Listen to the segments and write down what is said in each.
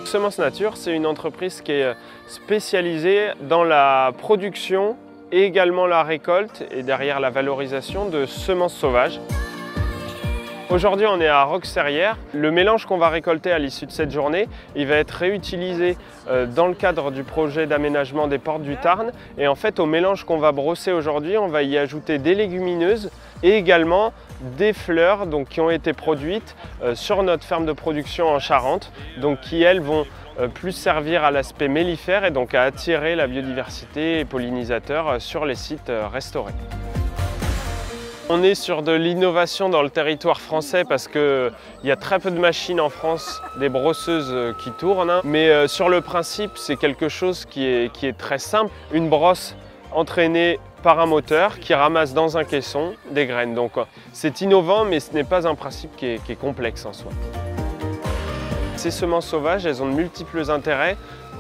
Semences Nature, c'est une entreprise qui est spécialisée dans la production et également la récolte et derrière la valorisation de semences sauvages. Aujourd'hui, on est à Roqueserrières. Le mélange qu'on va récolter à l'issue de cette journée, il va être réutilisé dans le cadre du projet d'aménagement des Portes du Tarn. Et en fait, au mélange qu'on va brosser aujourd'hui, on va y ajouter des légumineuses et également des fleurs qui ont été produites sur notre ferme de production en Charente, qui elles vont plus servir à l'aspect mellifère et donc à attirer la biodiversité et pollinisateurs sur les sites restaurés. On est sur de l'innovation dans le territoire français parce qu'il y a très peu de machines en France, des brosseuses qui tournent. Mais sur le principe, c'est quelque chose qui est très simple. Une brosse entraînée par un moteur qui ramasse dans un caisson des graines. Donc c'est innovant, mais ce n'est pas un principe qui est complexe en soi. Ces semences sauvages, elles ont de multiples intérêts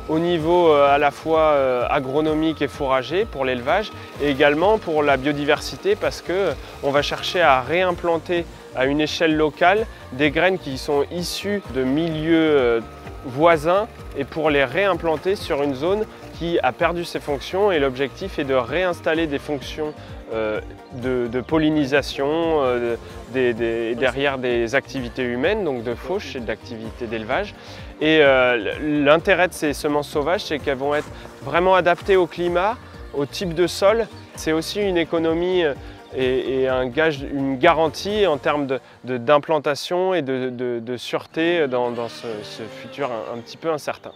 au niveau à la fois agronomique et fourrager pour l'élevage et également pour la biodiversité parce qu'on va chercher à réimplanter à une échelle locale des graines qui sont issues de milieux voisins et pour les réimplanter sur une zone qui a perdu ses fonctions et l'objectif est de réinstaller des fonctions de pollinisation derrière des activités humaines, donc de fauche et d'activités d'élevage. Et l'intérêt de ces semences sauvages, c'est qu'elles vont être vraiment adaptées au climat, au type de sol. C'est aussi une économie et une garantie en termes d'implantation et de sûreté dans ce futur un petit peu incertain.